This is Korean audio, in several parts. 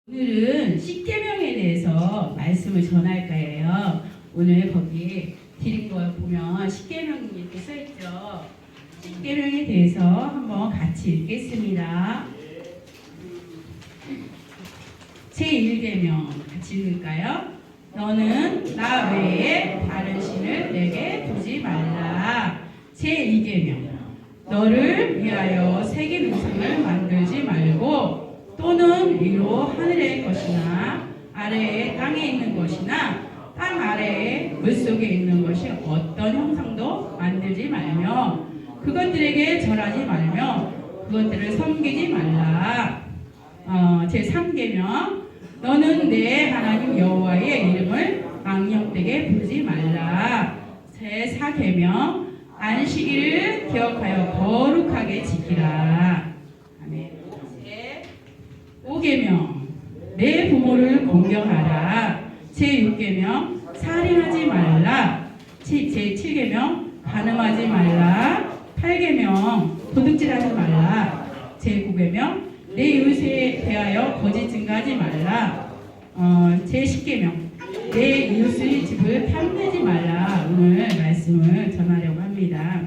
오늘은 십계명에 대해서 말씀을 전할 거예요. 오늘 거기 드린 거 보면 십계명이 이렇게 써 있죠. 십계명에 대해서 한번 같이 읽겠습니다. 제1계명 같이 읽을까요? 너는 나 외에 다른 신을 내게 두지 말라. 제2계명 너를 위하여 새긴 우상을 만들지 말고 또는 위로 하늘의 것이나 아래에 땅에 있는 것이나 땅 아래에 물속에 있는 것이 어떤 형상도 만들지 말며 그것들에게 절하지 말며 그것들을 섬기지 말라. 제3계명 너는 내 하나님 여호와의 이름을 망령되게 부르지 말라. 제4계명 안식일을 기억하여 거룩하게 지키라. 아멘. 제5계명 내 부모를 공경하라. 제6계명 살인하지 말라. 제7계명 간음하지 말라. 8계명 도둑질하지 말라. 제9계명 내 이웃에 대하여 거짓 증거하지 말라. 제10계명 내 이웃의 집을 탐내지 말라. 오늘 말씀을 전하려고 합니다.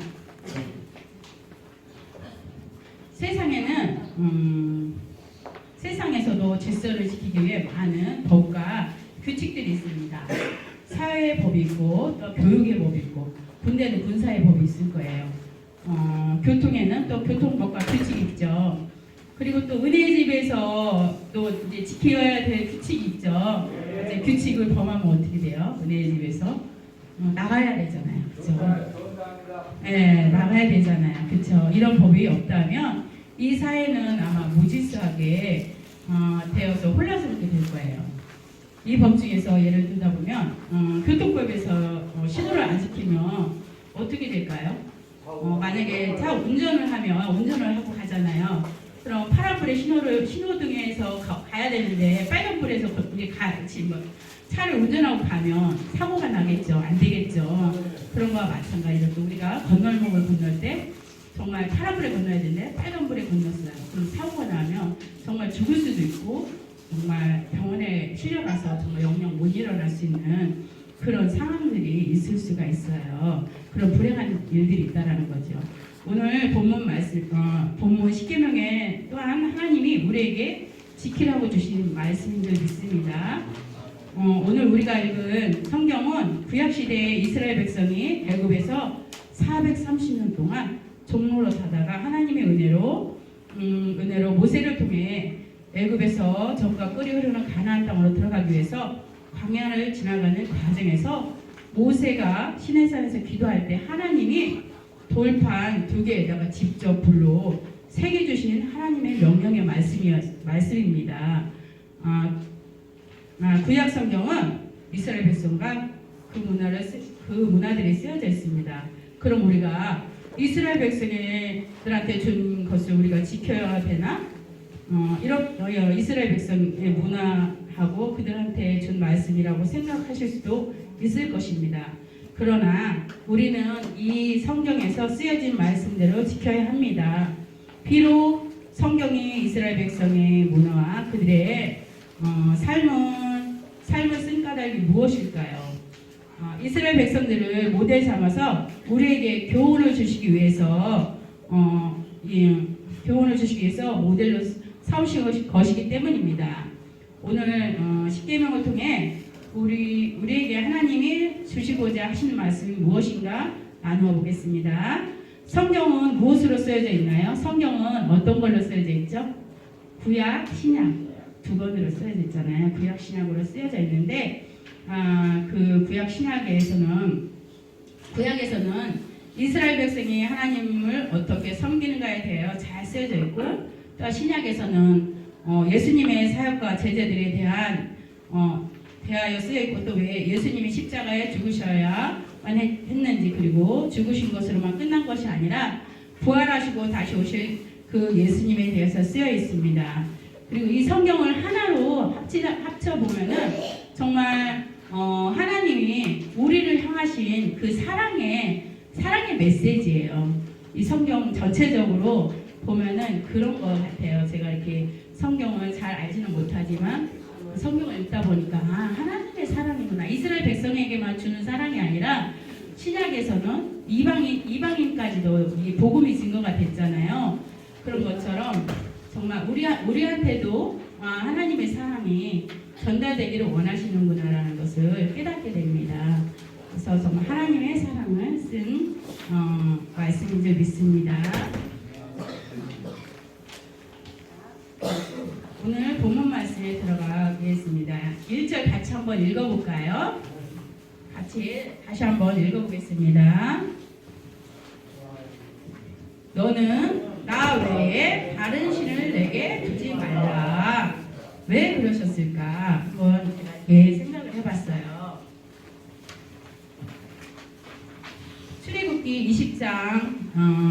세상에서도 질서를 지키기 위해 많은 법과 규칙들이 있습니다. 사회의 법이 있고 또 교육의 법이 있고 군대는 군사의 법이 있을 거예요. 교통에는 또 교통법과 규칙이 있죠. 그리고 또 은혜의 집에서 또 이제 지켜야 될 규칙이 있죠. 이제 규칙을 범하면 어떻게 돼요? 은혜의 집에서 나가야 되잖아요, 그렇죠? 네, 나가야 되잖아요, 그렇죠? 이런 법이 없다면 이 사회는 아마 무질서하게 되어서 혼란스럽게 될 거예요. 이 법 중에서 예를 들다 보면 교통법에서 신호를 안 지키면 어떻게 될까요? 만약에 차 운전을 하면 운전을 하고 가잖아요. 그럼 파란불에 신호등에서 가야 되는데 빨간불에서 차를 운전하고 가면 사고가 나겠죠. 안 되겠죠. 그런 거와 마찬가지로 또 우리가 건널목을 건널 때 정말 파란불에 건너야 되는데 빨간불에 건넜어요. 그럼 사고가 나면 정말 죽을 수도 있고 정말 병원에 실려가서 정말 영영 못 일어날 수 있는 그런 상황들이 있을 수가 있어요. 그런 불행한 일들이 있다라는 거죠. 오늘 본문 말씀, 본문 십계명에 또한 하나님이 우리에게 지키라고 주신 말씀들 있습니다. 오늘 우리가 읽은 성경은 구약시대의 이스라엘 백성이 애굽에서 430년 동안 종로로 사다가 하나님의 은혜로 모세를 통해 애굽에서 적과 끓이 흐르는 가나안 땅으로 들어가기 위해서 광야를 지나가는 과정에서 모세가 시내산에서 기도할 때 하나님이 돌판 2개에다가 직접 불로 새겨주신 하나님의 명령의 말씀입니다. 구약 성경은 이스라엘 백성과 그 문화들이 쓰여져 있습니다. 그럼 우리가 이스라엘 백성들한테 준 것을 우리가 지켜야 되나? 이스라엘 백성의 문화하고 그들한테 준 말씀이라고 생각하실 수도 있을 것입니다. 그러나 우리는 이 성경에서 쓰여진 말씀대로 지켜야 합니다. 비록 성경이 이스라엘 백성의 문화와 그들의 삶을 쓴 까닭이 무엇일까요? 이스라엘 백성들을 모델 삼아서 우리에게 교훈을 주시기 위해서 모델로 삼으신 것이기 때문입니다. 오늘 십계명을 통해 우리에게 하나님이 주시고자 하시는 말씀이 무엇인가 나누어 보겠습니다. 성경은 무엇으로 쓰여져 있나요? 성경은 어떤 걸로 쓰여져 있죠? 구약, 신약 두 번으로 쓰여져 있잖아요. 구약, 신약으로 쓰여져 있는데 그 구약, 신약에서는 이스라엘 백성이 하나님을 어떻게 섬기는가에 대하여 잘 쓰여져 있고 또 신약에서는 예수님의 사역과 제자들에 대하여 쓰여 있고 또 왜 예수님이 십자가에 죽으셔야만 했는지 그리고 죽으신 것으로만 끝난 것이 아니라 부활하시고 다시 오실 그 예수님에 대해서 쓰여 있습니다. 그리고 이 성경을 하나로 합쳐보면은 정말 하나님이 우리를 향하신 그 사랑의 메시지예요. 이 성경 전체적으로 보면은 그런 것 같아요. 제가 이렇게 성경을 잘 알지는 못하지만 성경을 읽다 보니까 하나님의 사랑이구나. 이스라엘 백성에게만 주는 사랑이 아니라 신약에서는 이방인까지도 이 복음이 증거가 됐잖아요. 그런 것처럼 정말 우리한테도 하나님의 사랑이 전달되기를 원하시는구나라는 것을 깨닫게 됩니다. 그래서 정말 하나님의 사랑을 쓴 말씀인 줄 믿습니다. 오늘 본문 말씀에 들어가겠습니다. 1절 같이 한번 읽어볼까요? 다시 한번 읽어보겠습니다. 너는 나 외에 다른 신을 내게 두지 말라. 왜 그러셨을까? 한번 생각을 해봤어요. 출애굽기 20장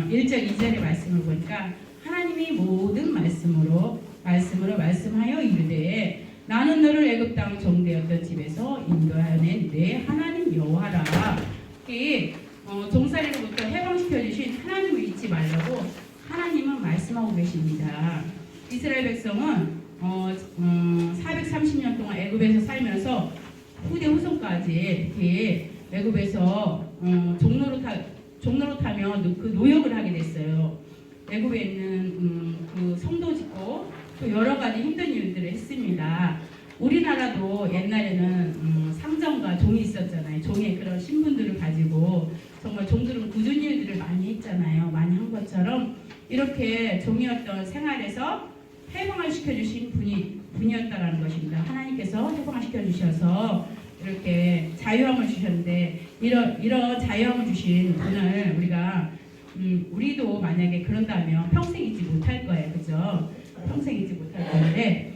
1절 2절의 말씀을 보니까 하나님이 모든 말씀으로 말씀하여 이르되 나는 너를 애굽 땅 종되었던 집에서 인도하여 내 하나님 여호와라. 종살이로부터 해방시켜 주신 하나님을 잊지 말라고 하나님은 말씀하고 계십니다. 이스라엘 백성은 430년 동안 애굽에서 살면서 후대 후손까지 이렇게 애굽에서 종로로 타며 그 노역을 하게 됐어요. 애굽에 있는 그 성도 짓고 또 여러 가지 힘든 일들을 했습니다. 우리나라도 옛날에는 상정과 종이 있었잖아요. 종의 그런 신분들을 가지고 정말 종들은 굳은 일들을 많이 했잖아요. 많이 한 것처럼 이렇게 종이었던 생활에서 해방을 시켜주신 분이었다라는 것입니다. 하나님께서 해방을 시켜주셔서 이렇게 자유함을 주셨는데 이런 자유함을 주신 분을 우리도 만약에 그런다면 평생 잊지 못할 거예요. 그죠? 평생 잊지 못할 건데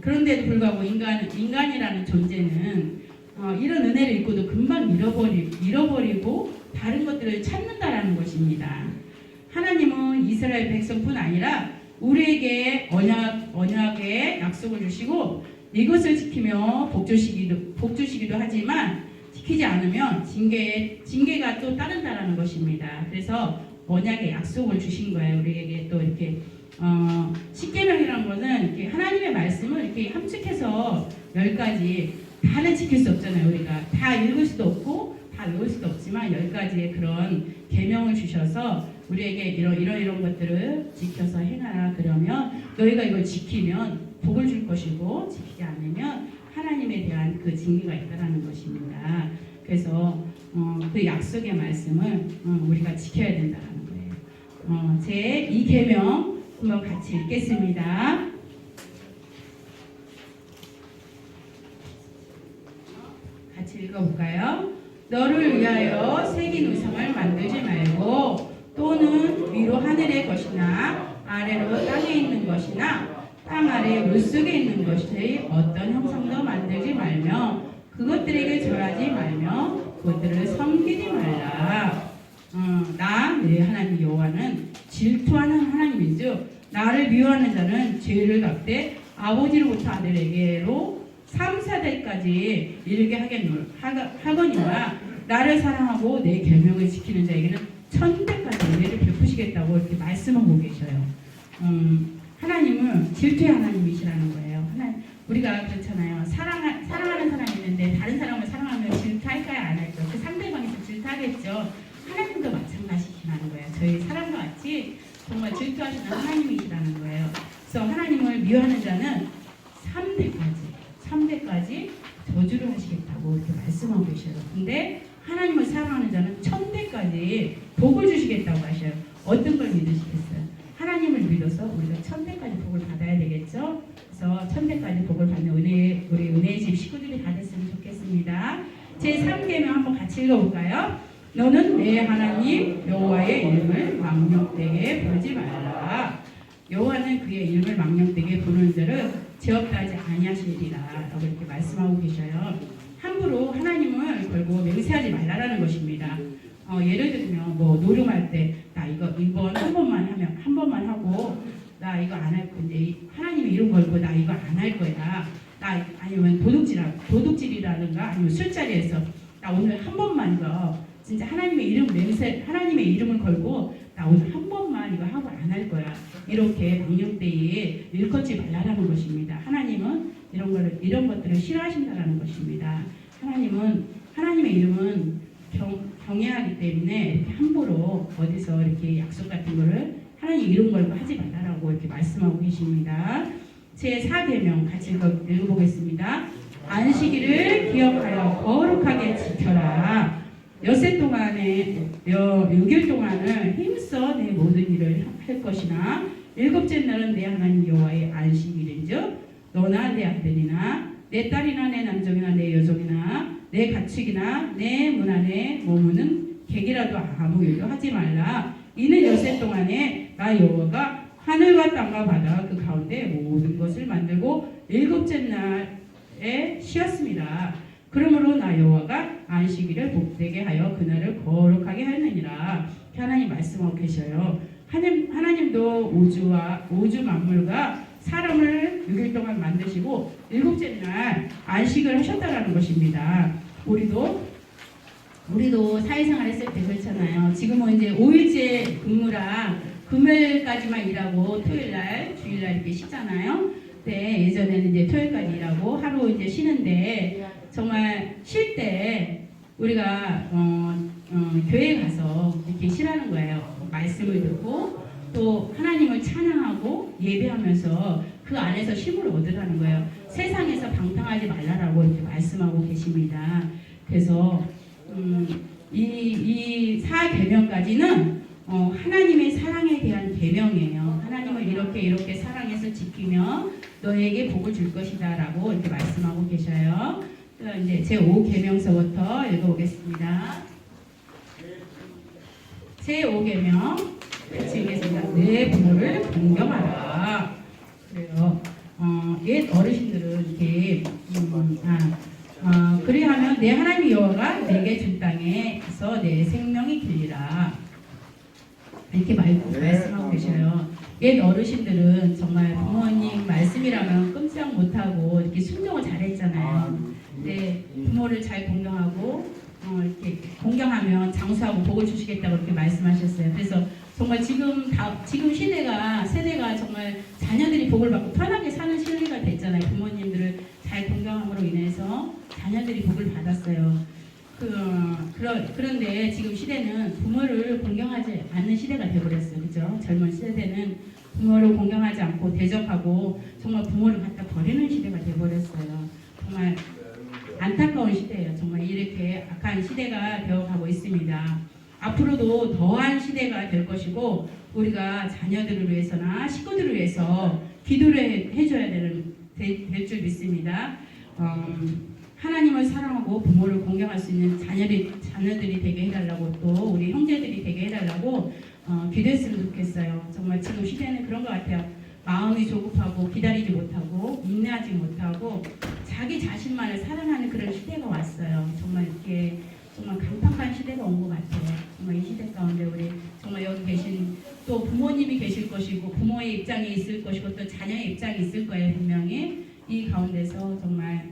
그런데도 불구하고 인간이라는 존재는 이런 은혜를 입고도 금방 잃어버리고 다른 것들을 찾는다라는 것입니다. 하나님은 이스라엘 백성뿐 아니라 우리에게 언약의 약속을 주시고 이것을 지키며 복 주시기도 하지만 지키지 않으면 징계가 또 따른다라는 것입니다. 그래서 언약의 약속을 주신 거예요. 우리에게 또 이렇게 십계명이라는 것은 이렇게 하나님의 말씀을 이렇게 함축해서 10가지 다는 지킬 수 없잖아요. 우리가 다 읽을 수도 없고 다 외울 수도 없지만 10가지의 그런 계명을 주셔서 우리에게 이런 것들을 지켜서 행하라. 그러면 너희가 이걸 지키면 복을 줄 것이고 지키지 않으면 하나님에 대한 그 징계가 있다라는 것입니다. 그래서 그 약속의 말씀을 우리가 지켜야 된다는 거예요. 제 2계명 한번 같이 읽겠습니다. 같이 읽어볼까요? 너를 위하여 새긴 의상을 만들지 말고 또는 위로 하늘의 것이나 아래로 땅에 있는 것이나 땅 아래 물속에 있는 것의 어떤 형상도 만들지 말며 그것들에게 절하지 말며 그것들을 섬기지 말라. 나 내 하나님 여호와는 질투하는 하나님인즉 나를 미워하는 자는 죄를 갚되 아버지로부터 아들에게로 3, 4대까지 이르게 하거니와 나를 사랑하고 내 계명을 지키는 자에게는 1000대까지 은혜를 베푸시겠다고 이렇게 말씀하고 계셔요. 하나님은 질투의 하나님이시라는 거예요. 우리가 그렇잖아요. 사랑하는 사람이 있는데 다른 사람을 사랑하면 질투할까요? 안 할까요? 그 상대방에서 질투하겠죠. 하나님도 마찬가지시라는 거예요. 저희 사람과 같이 정말 질투하시는 하나님이시라는 거예요. 그래서 하나님을 미워하는 자는 3대까지 저주를 하시겠다고 이렇게 말씀하고 계셔요. 근데 하나님을 사랑하는 자는 1000대까지 복을 주시겠다고 하셔요. 어떤 걸 믿으시겠어요? 하나님을 믿어서 우리가 1000대까지 복을 받아야 되겠죠. 그래서 1000대까지 복을 받는 우리 은혜의 집 식구들이 다 됐으면 좋겠습니다. 제 3계명 한번 같이 읽어볼까요? 너는 내 하나님 여호와의 이름을 망령되게 부르지 말라. 여호와는 그의 이름을 망령되게 부르는 자를 죄업하지 아니하시리라 라고 이렇게 말씀하고 계셔요. 함부로 하나님을 걸고 맹세하지 말라라는 것입니다. 예를 들면 노름할 때 나 이번 한 번만 하고 나 이거 안 할 건데 하나님의 이름 걸고 나 이거 안 할 거야. 아니면 도둑질이라든가 아니면 술자리에서 나 오늘 한 번만 이거 진짜 하나님의 이름을 걸고 나 오늘 한 번만 이거 하고 안 안 할 거야. 이렇게 망령되이 일컫지 말라라는 것입니다. 하나님은 이런 것들을 싫어하신다라는 것입니다. 하나님의 이름은 경외하기 때문에 이렇게 함부로 어디서 이렇게 약속 같은 거를 하나님 이름 걸고 하지 말라라고 이렇게 말씀하고 계십니다. 제 4계명 같이 읽어보겠습니다. 안식일을 기억하여 거룩하게 지켜라. 엿새 동안에 6일 동안을 힘써 내 모든 일을 할 것이나 일곱째 날은 내 하나님 여호와의 안식일인즉 너나 내 아들이나 내 딸이나 내 남종이나 내 여종이나 내 가축이나 내 문 안에 머무는 객이라도 아무 일도 하지 말라. 이는 엿새 동안에 나 여호와가 하늘과 땅과 바다 그 가운데 모든 것을 만들고 일곱째 날에 쉬었습니다. 그러므로 나 여호와가 안식일을 복되게 하여 그날을 거룩하게 하느니라. 하나님 말씀하고 계셔요. 하나님도 우주 만물과 사람을 6일 동안 만드시고 일곱째 날 안식을 하셨다라는 것입니다. 우리도 사회생활 했을 때 그렇잖아요. 지금은 이제 5일째 근무라 금요일까지만 일하고 토요일날, 주일날 이렇게 쉬잖아요. 네, 예전에는 이제 토요일까지 일하고 하루 이제 쉬는데 정말 쉴 때 우리가 교회 가서 이렇게 쉬라는 거예요. 말씀을 듣고 또 하나님을 찬양하고 예배하면서 그 안에서 쉼을 얻으라는 거예요. 세상에서 방탕하지 말라라고 이렇게 말씀하고 계십니다. 그래서 이 4계명까지는 하나님의 사랑에 대한 계명이에요. 하나님을 이렇게 사랑해서 지키며 너에게 복을 줄 것이다 라고 이렇게 말씀하고 계셔요. 이제 제 5계명서부터 읽어보겠습니다. 제 5계명 같이 읽겠습니다. 내 부모를 공경하라. 그래요. 옛 어르신들은 이렇게 그리하면 내 하나님 여호와가 내게 준 땅에서 내 생명이 길리라. 이렇게 말씀하고 계셔요. 옛 어르신들은 정말 부모님 말씀이라면 끔찍 못하고 이렇게 순종을 잘했잖아요. 근데 부모를 잘 공경하고 이렇게 공경하면 장수하고 복을 주시겠다고 이렇게 말씀하셨어요. 그래서 정말 지금 세대가 정말 자녀들이 복을 받고 편하게 사는 시대가 됐잖아요. 부모님들을 잘 공경함으로 인해서 자녀들이 복을 받았어요. 그런데 지금 시대는 부모를 공경하지 않는 시대가 되어버렸어요. 그죠? 젊은 세대는 부모를 공경하지 않고 대적하고 정말 부모를 갖다 버리는 시대가 되어버렸어요. 정말 안타까운 시대예요. 정말 이렇게 악한 시대가 되어가고 있습니다. 앞으로도 더한 시대가 될 것이고 우리가 자녀들을 위해서나 식구들을 위해서 기도를 해줘야 될 줄 믿습니다. 하나님을 사랑하고 부모를 공경할 수 있는 자녀들이 되게 해달라고 또 우리 형제들이 되게 해달라고 기도했으면 좋겠어요. 정말 지금 시대는 그런 것 같아요. 마음이 조급하고 기다리지 못하고 인내하지 못하고 자기 자신만을 사랑하는 그런 시대가 왔어요. 정말 강팍한 시대가 온 것 같아요. 정말 이 시대 가운데 우리 정말 여기 계신 또 부모님이 계실 것이고 부모의 입장이 있을 것이고 또 자녀의 입장이 있을 거예요. 분명히 이 가운데서 정말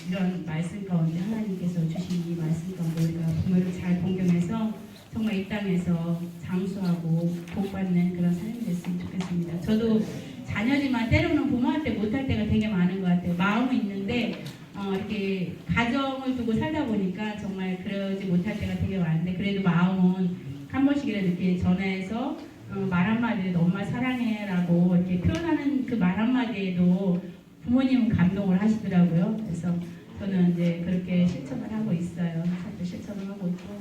이런 말씀 가운데 하나님께서 주신 이 말씀 가운데 우리가 부모를 잘 공경해서 정말 이 땅에서 장수하고 복받는 그런 삶이 됐으면 좋겠습니다. 저도 자녀지만 때로는 부모한테 못할 때가 되게 많은 것 같아요. 마음은 있는데 이렇게 가정을 두고 살다 보니까 정말 그러지 못할 때가 되게 많은데 그래도 마음은 한 번씩이라도 이렇게 전화해서 말 한마디에도 엄마 사랑해라고 이렇게 표현하는 그 말 한마디에도 부모님은 감동을 하시더라고요. 그래서 저는 이제 그렇게 실천을 하고 있어요. 자꾸 실천을 하고 있고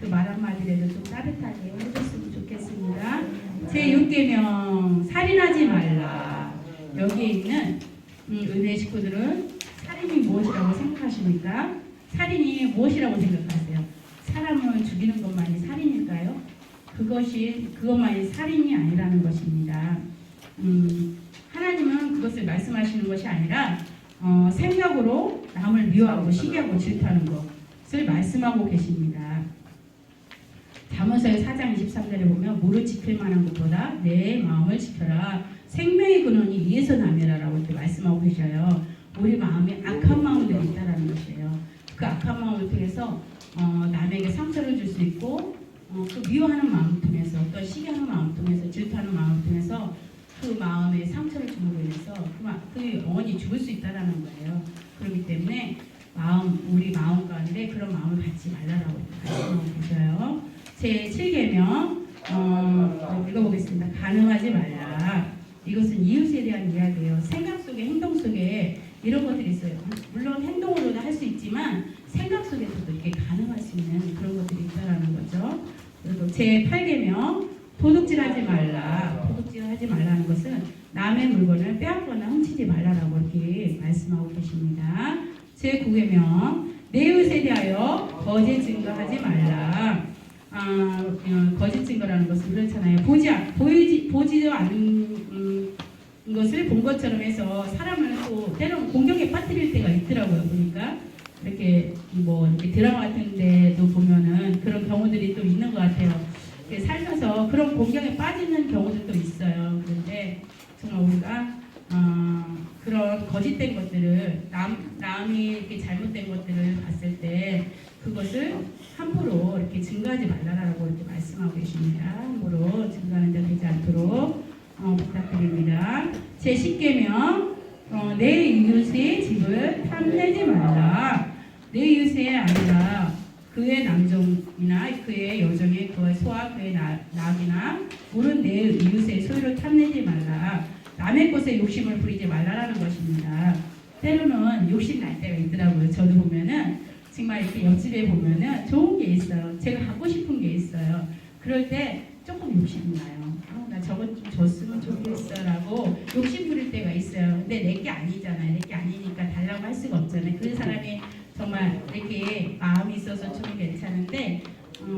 그 말 한마디라도 좀 따뜻하게 해줬으면 좋겠습니다. 제 6계명 살인하지 말라. 여기에 있는 은혜 식구들은 살인이 무엇이라고 생각하십니까? 살인이 무엇이라고 생각하세요? 사람을 죽이는 것만이 살인일까요? 그것만이 살인이 아니라는 것입니다. 하나님은 그것을 말씀하시는 것이 아니라 생각으로 남을 미워하고 시기하고 질투하는 것을 말씀하고 계십니다. 잠언서의 4장 23절에 보면 무릇 지킬 만한 것보다 내 마음을 지켜라. 생명의 근원이 이에서 나며라라고 이렇게 말씀하고 계셔요. 우리 마음에 악한 마음들이 있다라는 것이에요. 그 악한 마음을 통해서 남에게 상처를 줄 수 있고 그 미워하는 마음을 통해서 또 시기하는 마음을 통해서 질투하는 마음을 통해서 그 마음에 상처를 줌으로 인해서 그 영혼이 죽을 수 있다라는 거예요. 그렇기 때문에 우리 마음 가운데 그런 마음을 갖지 말라라고 말씀하고 계셔요. 제 7계명 읽어보겠습니다. 가늠하지 말라. 이것은 이웃에 대한 이야기예요. 생각 속에 행동 속에 이런 것들이 있어요. 물론 행동으로도 할 수 있지만 생각 속에서도 이렇게 가늠할 수 있는 그런 것들이 있다라는 거죠. 그리고 제 8계명 도둑질하지 말라. 도둑질하지 말라는 것은 남의 물건을 빼앗거나 훔치지 말라라고 이렇게 말씀하고 계십니다. 제 9계명 내 이웃에 대하여 거짓 증거하지 말라. 거짓 증거라는 것은 그렇잖아요. 보지도 않는 것을 본 것처럼 해서 사람을 또 때로는 공격에 빠뜨릴 때가 있더라고요. 보니까 이렇게 이렇게 드라마 같은 데도 보면은 그런 경우들이 또 있는 것 같아요. 살면서 그런 공격에 빠지는 경우들도 있어요. 그런데 정말 우리가 그런 거짓된 것들을 남이 이렇게 잘못된 것들을 봤을 때 그것을 함부로 이렇게 증거하지 말라라고 이렇게 말씀하고 계십니다. 함부로 증거하는 자 되지 않도록 부탁드립니다. 제 10계명 내 이웃의 집을 탐내지 말라. 내 이웃의 아니라 그의 남종이나 그의 여종의 그의 소와 그의 낙이나 물은 내 이웃의 소유를 탐내지 말라. 남의 것에 욕심을 부리지 말라라는 것입니다. 때로는 욕심 날 때가 있더라고요. 저도 보면은 정말 이렇게 옆집에 보면은 좋은 게 있어요. 제가 갖고 싶은 게 있어요. 그럴 때 조금 욕심이 나요. 나 저것 좀 줬으면 좋겠어라고 욕심 부릴 때가 있어요. 근데 내게 아니잖아요. 내게 아니니까 달라고 할 수가 없잖아요. 그 사람이 정말 이렇게 마음이 있어서 좀 괜찮은데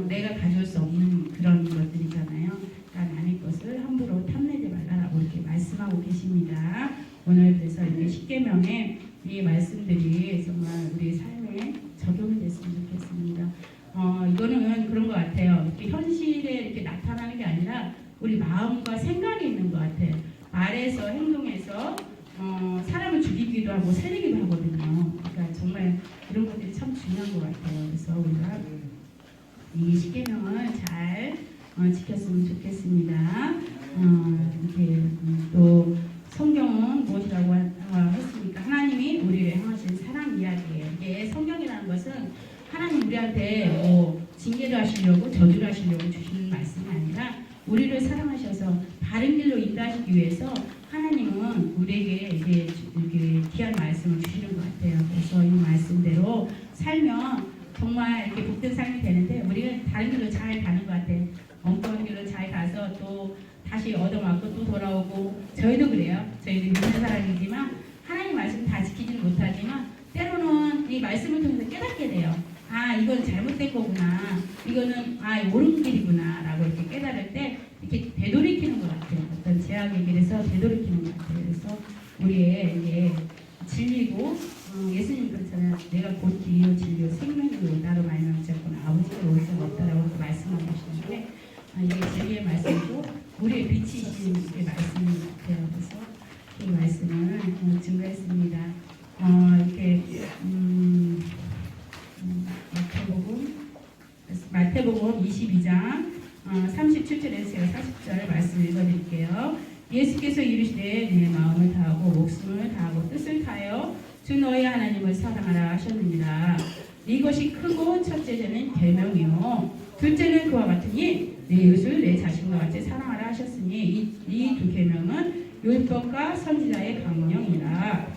내가 가져올 수 없는 그런 것들이잖아요. 그러니까 남의 것을 함부로 탐내지 말라라고 이렇게 말씀하고 계십니다. 오늘 그래서 이렇게 10계명의 이 말씀들이 정말 우리 삶에 적용이 됐으면 좋겠습니다. 이거는 그런 것 같아요. 이렇게 현실에 이렇게 나타나는 게 아니라 우리 마음과 생각이 있는 것 같아요. 말에서 행동에서 사람을 죽이기도 하고 살리기도 하거든요. 그러니까 정말 이런 것들이 참 중요한 것 같아요. 그래서 우리가 이 10계명을 잘 지켰으면 좋겠습니다. 이렇게 또 성경은 무엇이라고 했습니까? 하나님이 우리를 향하신 사랑 이야기예요. 이게 성경이라는 것은 하나님 우리한테 징계를 하시려고 저주를 하시려고 주시는 말씀이 아니라 우리를 사랑하셔서 바른 길로 인도하시기 위해서 하나님은 우리에게 이렇게 귀한 말씀을 주시는 것 같아요. 그래서 이 말씀대로 살면 정말 이렇게 복된 삶이 되는데 우리는 다른 길로 잘 가는 것 같아요. 엉뚱한 길로 잘 가서 또 다시 얻어맞고 또 돌아오고 저희도 그래요. 저희도 믿는 사람이지만 하나님 말씀 다 지키지는 못하지만 때로는 이 말씀을 통해서 깨닫게 돼요. 이건 잘못된 거구나. 이거는 옳은 길이구나 라고 이렇게 깨달을 때 이렇게 되돌이키는 것 같아요. 어떤 제약의 길에서 되돌이키는 것 같아요. 그래서 우리의 이게 진리고 예수님 그렇잖아요. 내가 곧 길이요 진리요 생명이요 나로 말미암지 않고는 아버지께로 올 수가 없다라고 말씀하고 계시는데 이게 진리의 말씀이고 우리의 빛이신 말씀인 것 같아요. 그래서 이 말씀을 증거했습니다. 이렇게 마태복음 22장 37절에서 제가 40절 말씀 읽어드릴게요. 예수께서 이르시되 내 마음을 다하고 목숨을 다하고 뜻을 다하여 주 너의 하나님을 사랑하라 하셨느니라. 이것이 크고 첫째는 계명이요 둘째는 그와 같으니 내 이웃을 내 자신과 같이 사랑하라 하셨으니 이 두 계명은 율법과 선지자의 강령이라.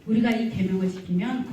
우리가 이 계명을 지키면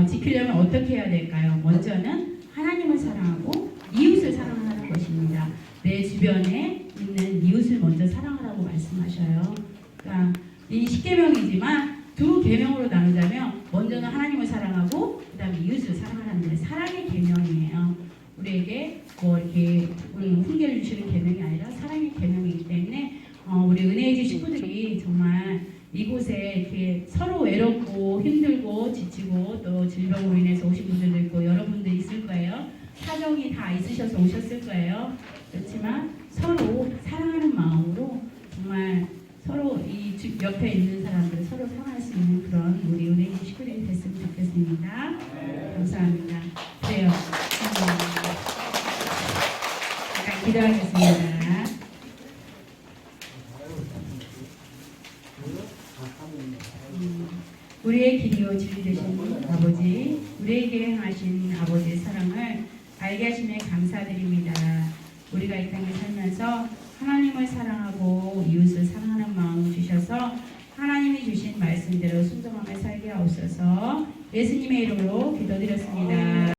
지키려면 어떻게 해야 될까요? 먼저는 하나님을 사랑하고 이웃을 사랑하는 것입니다. 내 주변에 있는 이웃을 먼저 사랑하라고 말씀하셔요. 그러니까 이 10계명이지만 두 계명으로 나누자면 먼저는 하나님을 사랑하고 그 다음에 이웃을 사랑하는 게 사랑의 계명이에요. 우리에게 이렇게 훈계를 주시는 계명이 아니라 사랑의 계명이기 때문에 우리 은혜의 식구들이 정말 이곳에 이렇게 서로 외롭고 힘들고 지치고 또 질병으로 인해서 오신 분들도 있고 여러분들 있을 거예요. 사정이 다 있으셔서 오셨을 거예요. 그렇지만 서로 사랑하는 마음으로 정말 서로 이 옆에 있는 사람들을 서로 사랑할 수 있는 그런 우리 은혜의 식구들이 됐으면 좋겠습니다. 감사합니다. 그래요. 우리의 길이요 진리 되신 아버지, 우리에게 행하신 아버지의 사랑을 알게 하심에 감사드립니다. 우리가 이 땅에 살면서 하나님을 사랑하고 이웃을 사랑하는 마음을 주셔서 하나님이 주신 말씀대로 순종하며 살게 하옵소서. 예수님의 이름으로 기도드렸습니다.